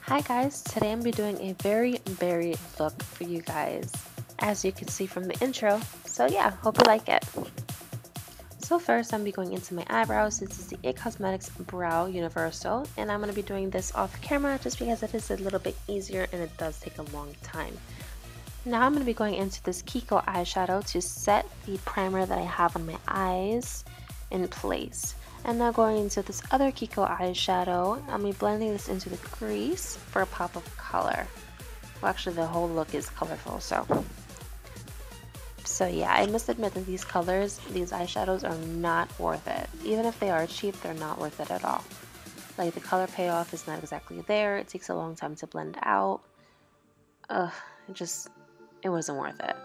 Hi guys, today I'm going to be doing a very berry look for you guys, as you can see from the intro. So yeah, hope you like it. So first I'm going to be going into my eyebrows. This is the ItCosmetics Brow Universal, and I'm going to be doing this off camera just because it is a little bit easier and it does take a long time. Now I'm going to be going into this Kiko eyeshadow to set the primer that I have on my eyes in place. And now going into this other Kiko eyeshadow, I'm going to be blending this into the crease for a pop of color. Well, actually the whole look is colorful, so yeah, I must admit that these colors, these eyeshadows are not worth it. Even if they are cheap, they're not worth it at all. Like, the color payoff is not exactly there. It takes a long time to blend out. Ugh, it wasn't worth it.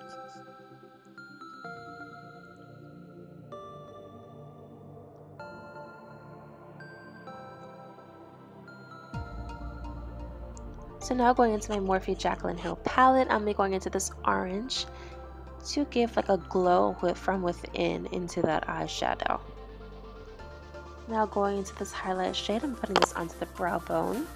So now going into my Morphe Jaclyn Hill palette, I'm going into this orange to give like a glow from within into that eyeshadow. Now going into this highlight shade, I'm putting this onto the brow bone.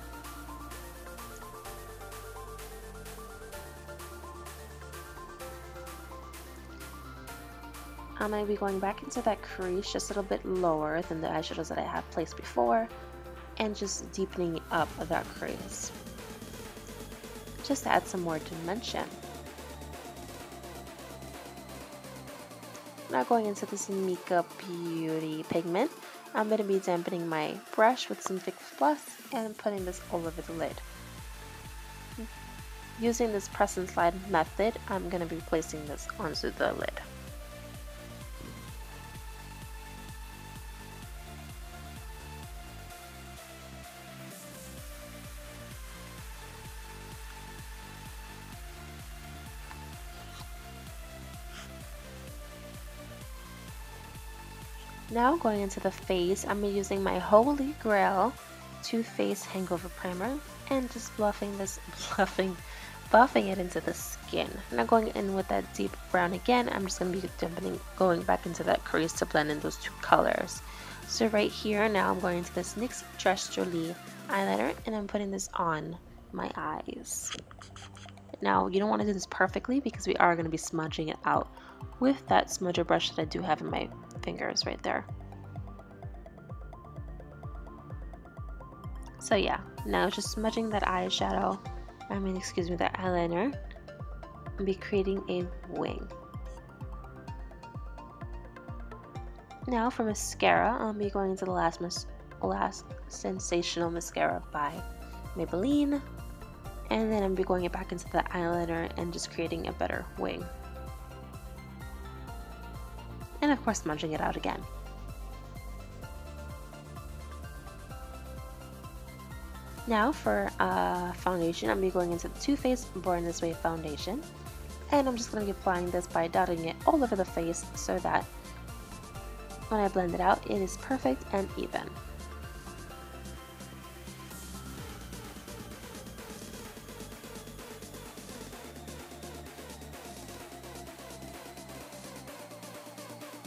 I'm going to be going back into that crease just a little bit lower than the eyeshadows that I have placed before, and just deepening up that crease, just to add some more dimension. Now going into this MICA Beauty Pigment, I'm going to be dampening my brush with some Fix Plus and putting this all over the lid. Using this press and slide method, I'm going to be placing this onto the lid. Now going into the face, I'm using my Holy Grail Too Faced Hangover Primer and just buffing it into the skin. Now going in with that deep brown again, I'm just going to be going back into that crease to blend in those two colors. So right here, now I'm going into this NYX Dress Jolie eyeliner and I'm putting this on my eyes. Now you don't want to do this perfectly because we are going to be smudging it out with that smudger brush that I do have in my fingers right there. So yeah, now just smudging that eyeshadow, that eyeliner, and be creating a wing. Now for mascara, I'll be going into the last Sensational mascara by Maybelline, and then I'll be going back into the eyeliner and just creating a better wing. And of course smudging it out again. Now for foundation, I'm going into the Too Faced Born This Way foundation, and I'm just going to be applying this by dotting it all over the face so that when I blend it out, it is perfect and even.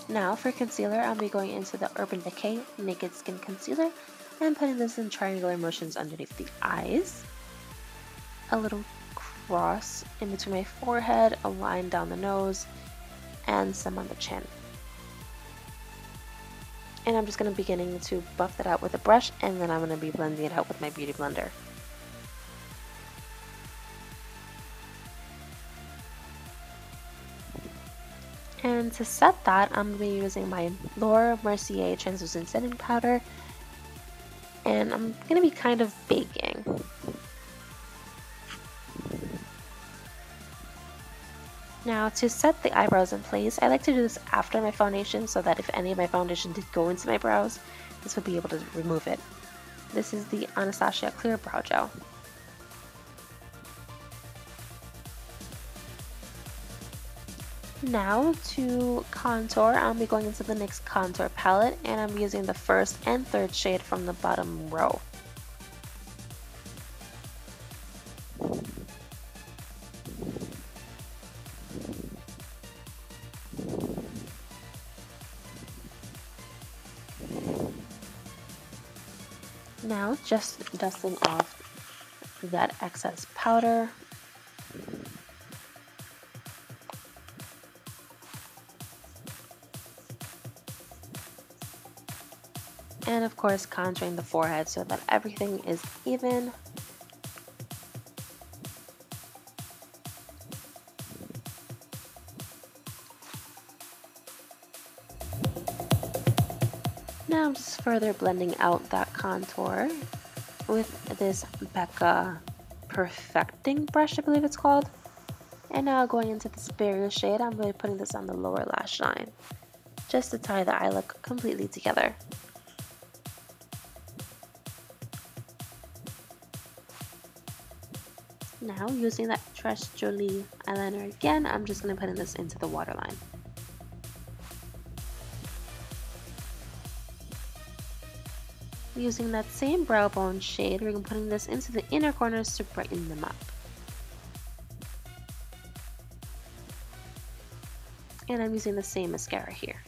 Now for concealer, I'll be going into the Urban Decay Naked Skin Concealer and putting this in triangular motions underneath the eyes. A little cross in between my forehead, a line down the nose, and some on the chin. And I'm just going to be beginning to buff that out with a brush, and then I'm going to be blending it out with my beauty blender. And to set that, I'm going to be using my Mercier translucent setting powder, and I'm going to be kind of baking. Now to set the eyebrows in place, I like to do this after my foundation so that if any of my foundation did go into my brows, this would be able to remove it. This is the Anastasia Clear Brow Gel. Now to contour, I'll be going into the NYX Contour palette, and I'm using the first and third shade from the bottom row. Now just dusting off that excess powder. And of course, contouring the forehead so that everything is even. Now I'm just further blending out that contour with this MICA Perfecting brush, I believe it's called. And now going into this berry shade, I'm really putting this on the lower lash line, just to tie the eye look completely together. Now, using that Trust Jolie eyeliner again, I'm just going to put this into the waterline. Using that same brow bone shade, we're putting this into the inner corners to brighten them up. And I'm using the same mascara here.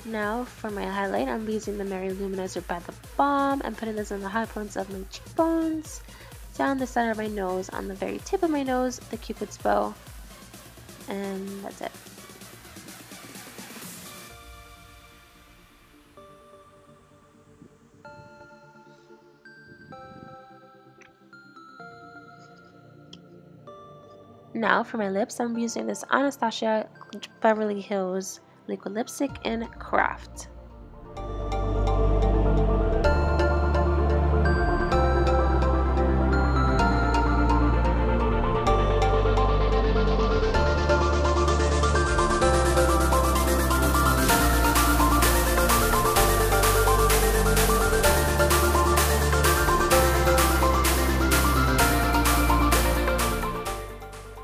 Now for my highlight, I'm using the Merry Luminizer by TheBalm and putting this on the high points of my cheekbones, down the center of my nose, on the very tip of my nose, the Cupid's bow, and that's it. Now for my lips, I'm using this Anastasia Beverly Hills liquid lipstick in Craft.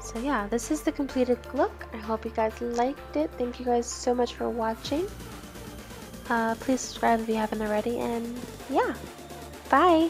So yeah, this is the completed look. I hope you guys liked it. Thank you guys so much for watching. Please subscribe if you haven't already, and yeah, bye!